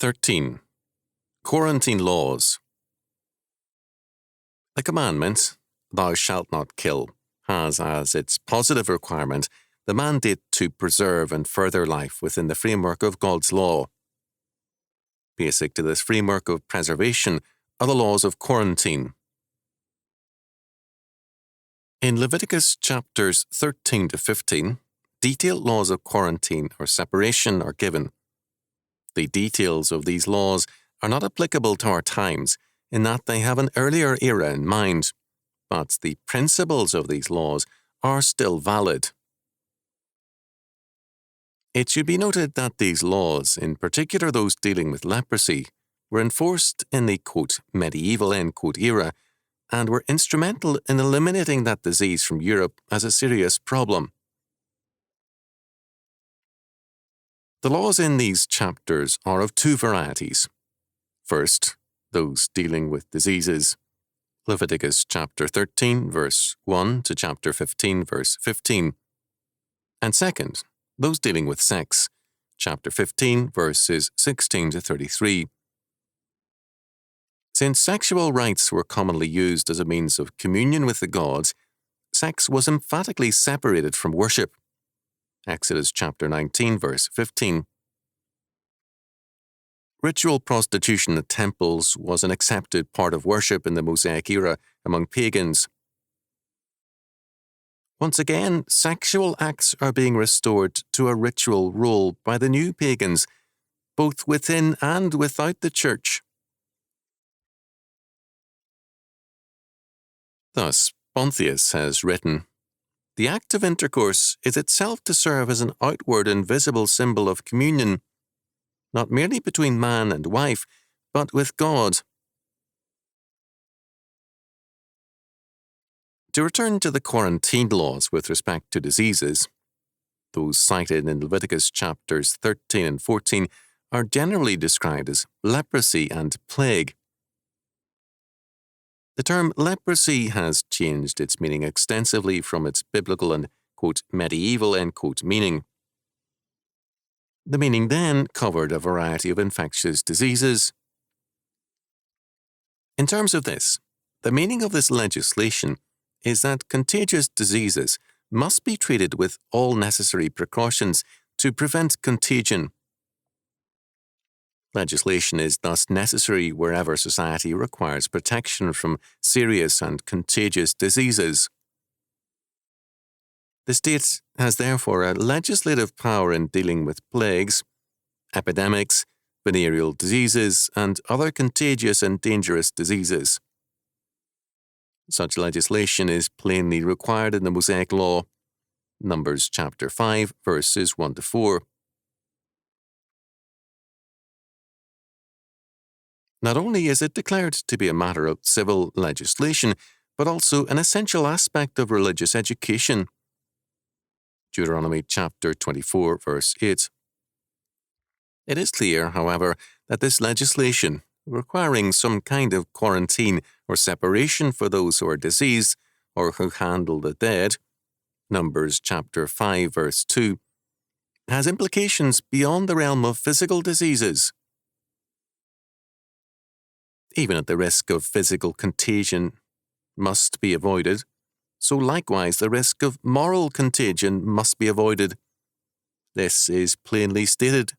13. Quarantine laws. The commandment, "Thou shalt not kill," has as its positive requirement the mandate to preserve and further life within the framework of God's law. Basic to this framework of preservation are the laws of quarantine. In Leviticus chapters 13 to 15, detailed laws of quarantine or separation are given. The details of these laws are not applicable to our times in that they have an earlier era in mind, but the principles of these laws are still valid. It should be noted that these laws, in particular those dealing with leprosy, were enforced in the quote, medieval end quote, era and were instrumental in eliminating that disease from Europe as a serious problem. The laws in these chapters are of two varieties. First, those dealing with diseases, Leviticus chapter 13, verse 1 to chapter 15, verse 15. And second, those dealing with sex, chapter 15, verses 16 to 33. Since sexual rites were commonly used as a means of communion with the gods, sex was emphatically separated from worship. Exodus chapter 19, verse 15. Ritual prostitution at temples was an accepted part of worship in the Mosaic era among pagans. Once again, sexual acts are being restored to a ritual role by the new pagans, both within and without the church. Thus, Bonthius has written, "The act of intercourse is itself to serve as an outward and visible symbol of communion, not merely between man and wife, but with God." To return to the quarantine laws with respect to diseases, those cited in Leviticus chapters 13 and 14 are generally described as leprosy and plague. The term leprosy has changed its meaning extensively from its biblical and, quote, medieval, end quote, meaning. The meaning then covered a variety of infectious diseases. In terms of this, the meaning of this legislation is that contagious diseases must be treated with all necessary precautions to prevent contagion. Legislation is thus necessary wherever society requires protection from serious and contagious diseases. The state has therefore a legislative power in dealing with plagues, epidemics, venereal diseases, and other contagious and dangerous diseases. Such legislation is plainly required in the Mosaic Law, Numbers chapter 5, verses 1 to 4. Not only is it declared to be a matter of civil legislation, but also an essential aspect of religious education. Deuteronomy chapter 24, verse 8. It is clear, however, that this legislation, requiring some kind of quarantine or separation for those who are diseased or who handle the dead, Numbers chapter 5, verse 2, has implications beyond the realm of physical diseases. Even at the risk of physical contagion must be avoided, so likewise the risk of moral contagion must be avoided. This is plainly stated.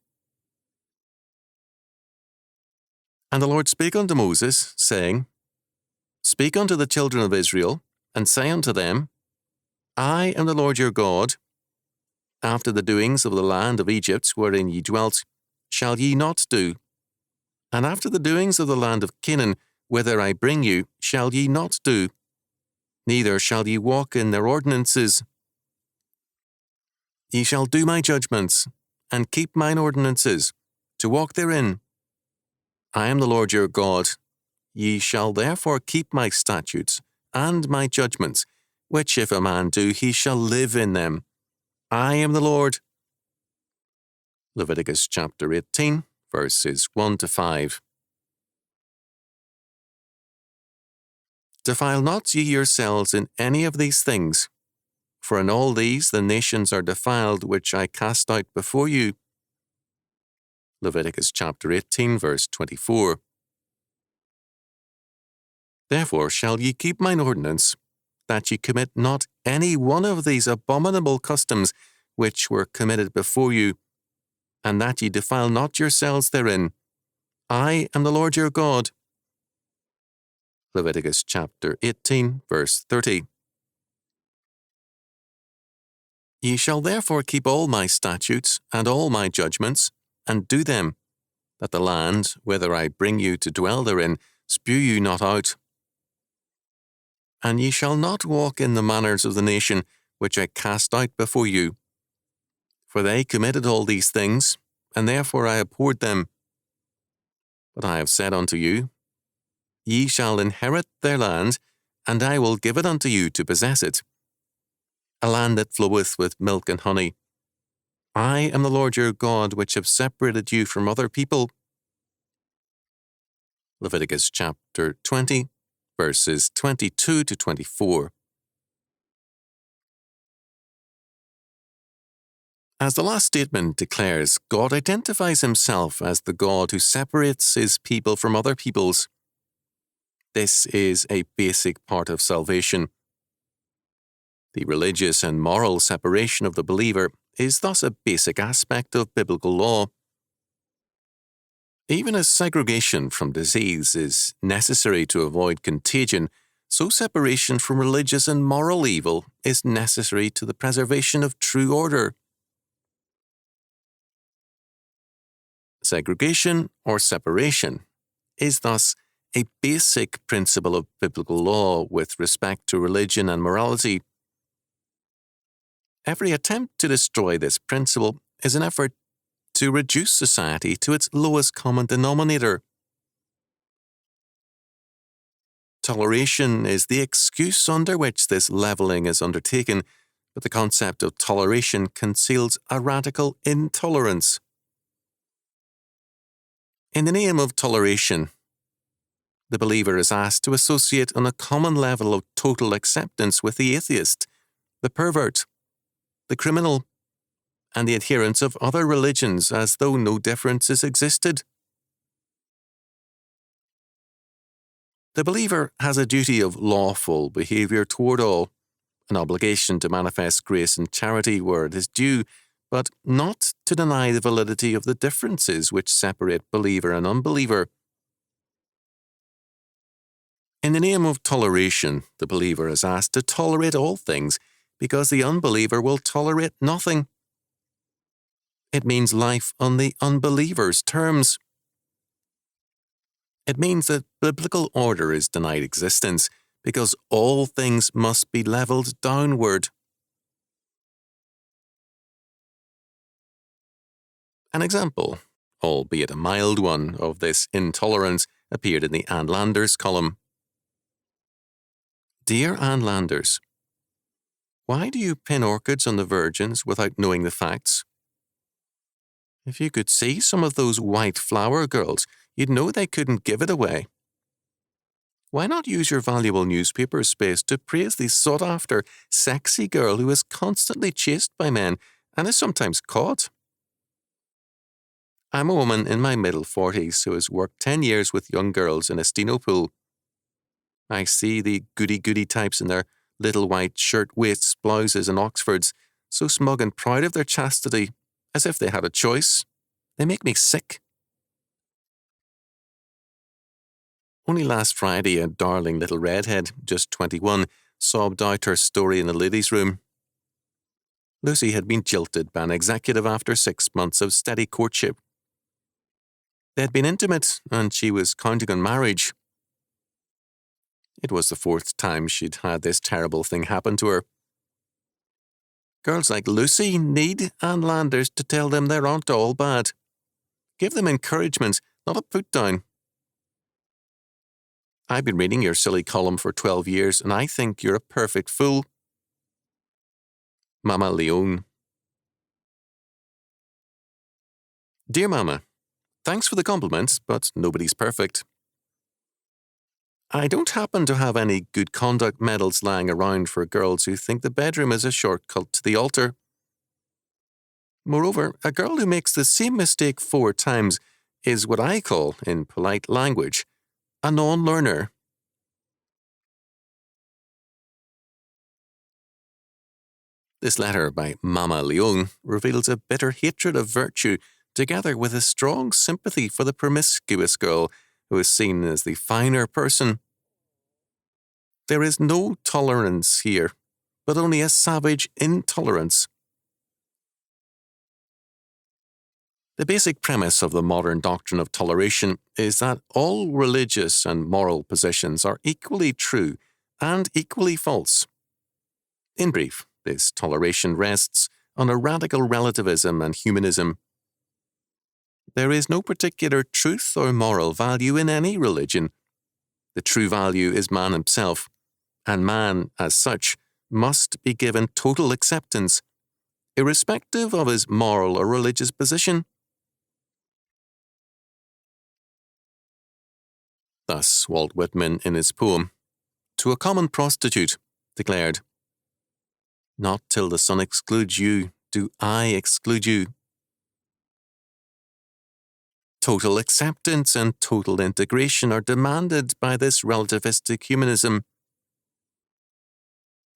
"And the Lord spake unto Moses, saying, Speak unto the children of Israel, and say unto them, I am the Lord your God. After the doings of the land of Egypt wherein ye dwelt, shall ye not do. And after the doings of the land of Canaan, whither I bring you, shall ye not do. Neither shall ye walk in their ordinances. Ye shall do my judgments, and keep mine ordinances, to walk therein. I am the Lord your God. Ye shall therefore keep my statutes and my judgments, which if a man do, he shall live in them. I am the Lord." Leviticus chapter 18, verses 1 to 5. "Defile not ye yourselves in any of these things, for in all these the nations are defiled which I cast out before you. Leviticus chapter 18, verse 24. Therefore shall ye keep mine ordinance, that ye commit not any one of these abominable customs which were committed before you, and that ye defile not yourselves therein. I am the Lord your God. Leviticus chapter 18, verse 30. Ye shall therefore keep all my statutes and all my judgments, and do them, that the land, whither I bring you to dwell therein, spew you not out. And ye shall not walk in the manners of the nation which I cast out before you. For they committed all these things, and therefore I abhorred them. But I have said unto you, Ye shall inherit their land, and I will give it unto you to possess it, a land that floweth with milk and honey. I am the Lord your God, which have separated you from other people. Leviticus chapter 20, verses 22 to 24. As the last statement declares, God identifies himself as the God who separates his people from other peoples. This is a basic part of salvation. The religious and moral separation of the believer is thus a basic aspect of biblical law. Even as segregation from disease is necessary to avoid contagion, so separation from religious and moral evil is necessary to the preservation of true order. Segregation or separation is thus a basic principle of biblical law with respect to religion and morality. Every attempt to destroy this principle is an effort to reduce society to its lowest common denominator. Toleration is the excuse under which this levelling is undertaken, but the concept of toleration conceals a radical intolerance. In the name of toleration, the believer is asked to associate on a common level of total acceptance with the atheist, the pervert, the criminal, and the adherents of other religions as though no differences existed. The believer has a duty of lawful behaviour toward all, an obligation to manifest grace and charity where it is due, but not to deny the validity of the differences which separate believer and unbeliever. In the name of toleration, the believer is asked to tolerate all things, because the unbeliever will tolerate nothing. It means life on the unbeliever's terms. It means that biblical order is denied existence, because all things must be levelled downward. An example, albeit a mild one, of this intolerance appeared in the Ann Landers column. Dear Ann Landers, why do you pin orchids on the virgins without knowing the facts? If you could see some of those white flower girls, you'd know they couldn't give it away. Why not use your valuable newspaper space to praise the sought-after, sexy girl who is constantly chased by men and is sometimes caught? I'm a woman in my middle 40s who has worked 10 years with young girls in a steno pool. I see the goody-goody types in their little white shirt waists, blouses and Oxfords, so smug and proud of their chastity, as if they had a choice. They make me sick. Only last Friday, a darling little redhead, just 21, sobbed out her story in the ladies' room. Lucy had been jilted by an executive after 6 months of steady courtship. They had been intimate, and she was counting on marriage. It was the 4th time she'd had this terrible thing happen to her. Girls like Lucy need Ann Landers to tell them they aren't all bad. Give them encouragement, not a put-down. I've been reading your silly column for 12 years, and I think you're a perfect fool. Mama Leone. Dear Mama, thanks for the compliments, but nobody's perfect. I don't happen to have any good conduct medals lying around for girls who think the bedroom is a shortcut to the altar. Moreover, a girl who makes the same mistake 4 times is what I call, in polite language, a non-learner. This letter by Mama Leon reveals a bitter hatred of virtue together with a strong sympathy for the promiscuous girl who is seen as the finer person. There is no tolerance here, but only a savage intolerance. The basic premise of the modern doctrine of toleration is that all religious and moral positions are equally true and equally false. In brief, this toleration rests on a radical relativism and humanism. There is no particular truth or moral value in any religion. The true value is man himself, and man, as such, must be given total acceptance, irrespective of his moral or religious position. Thus, Walt Whitman, in his poem, "To a Common Prostitute," declared, "Not till the sun excludes you do I exclude you." Total acceptance and total integration are demanded by this relativistic humanism.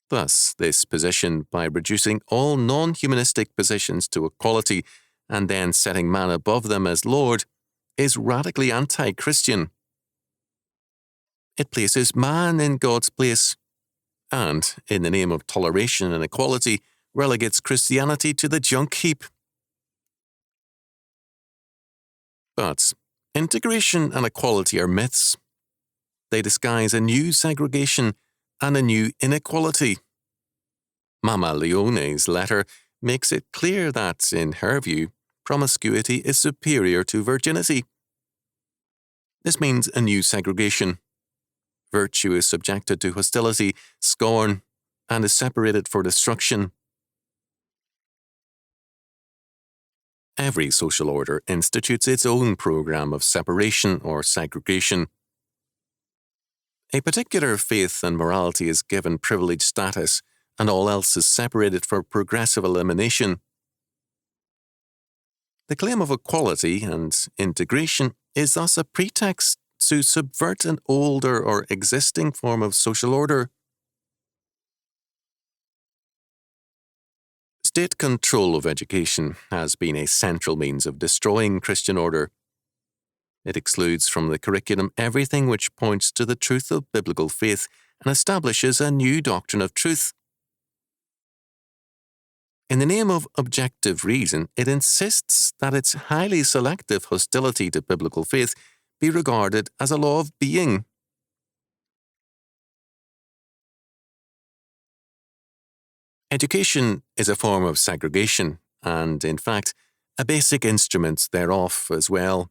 Thus, this position, by reducing all non-humanistic positions to equality and then setting man above them as Lord, is radically anti-Christian. It places man in God's place, and, in the name of toleration and equality, relegates Christianity to the junk heap. But integration and equality are myths. They disguise a new segregation and a new inequality. Mama Leone's letter makes it clear that, in her view, promiscuity is superior to virginity. This means a new segregation. Virtue is subjected to hostility, scorn, and is separated for destruction. Every social order institutes its own program of separation or segregation. A particular faith and morality is given privileged status, and all else is separated for progressive elimination. The claim of equality and integration is thus a pretext to subvert an older or existing form of social order. State control of education has been a central means of destroying Christian order. It excludes from the curriculum everything which points to the truth of biblical faith and establishes a new doctrine of truth. In the name of objective reason, it insists that its highly selective hostility to biblical faith be regarded as a law of being. Education is a form of segregation, and, in fact, a basic instrument thereof as well.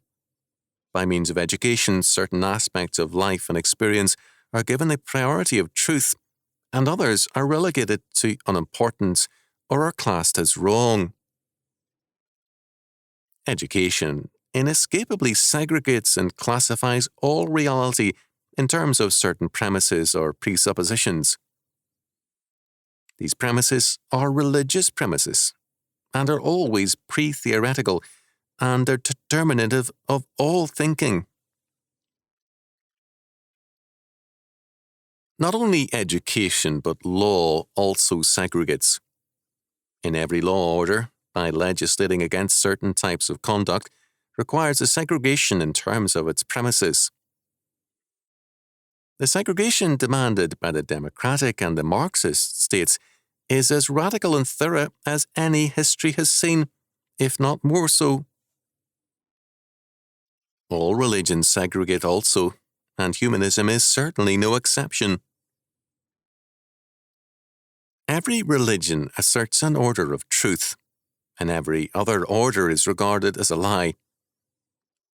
By means of education, certain aspects of life and experience are given the priority of truth, and others are relegated to unimportance or are classed as wrong. Education inescapably segregates and classifies all reality in terms of certain premises or presuppositions. These premises are religious premises and are always pre-theoretical and are determinative of all thinking. Not only education but law also segregates. In every law order, by legislating against certain types of conduct, requires a segregation in terms of its premises. The segregation demanded by the democratic and the Marxist states is as radical and thorough as any history has seen, if not more so. All religions segregate also, and humanism is certainly no exception. Every religion asserts an order of truth, and every other order is regarded as a lie.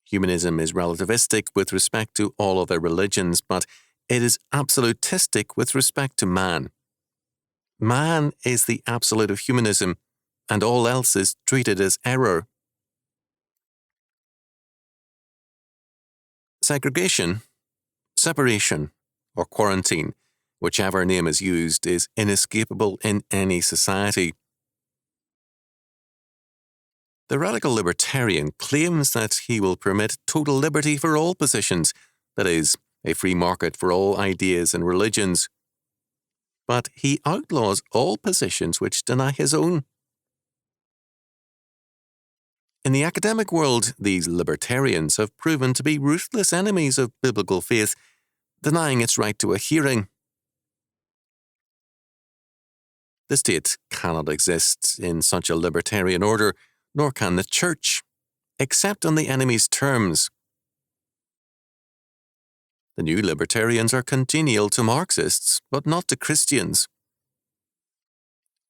Humanism is relativistic with respect to all other religions, but it is absolutistic with respect to man. Man is the absolute of humanism, and all else is treated as error. Segregation, separation, or quarantine, whichever name is used, is inescapable in any society. The radical libertarian claims that he will permit total liberty for all positions, that is, a free market for all ideas and religions. But he outlaws all positions which deny his own. In the academic world, these libertarians have proven to be ruthless enemies of biblical faith, denying its right to a hearing. The state cannot exist in such a libertarian order, nor can the church, except on the enemy's terms. The new libertarians are congenial to Marxists, but not to Christians.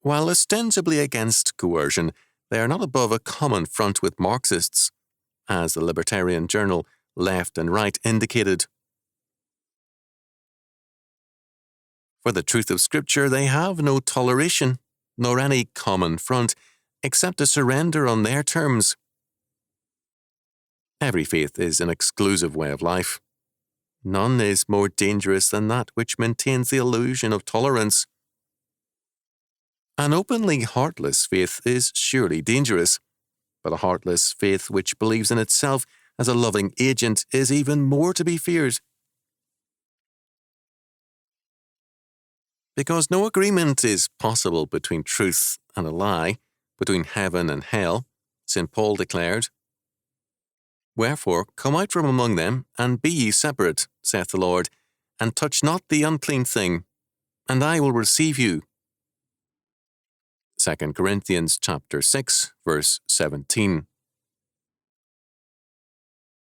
While ostensibly against coercion, they are not above a common front with Marxists, as the libertarian journal Left and Right indicated. For the truth of Scripture, they have no toleration, nor any common front, except a surrender on their terms. Every faith is an exclusive way of life. None is more dangerous than that which maintains the illusion of tolerance. An openly heartless faith is surely dangerous, but a heartless faith which believes in itself as a loving agent is even more to be feared. Because no agreement is possible between truth and a lie, between heaven and hell, St. Paul declared. Wherefore, come out from among them, and be ye separate, saith the Lord, and touch not the unclean thing, and I will receive you. 2 Corinthians chapter 6, verse 17.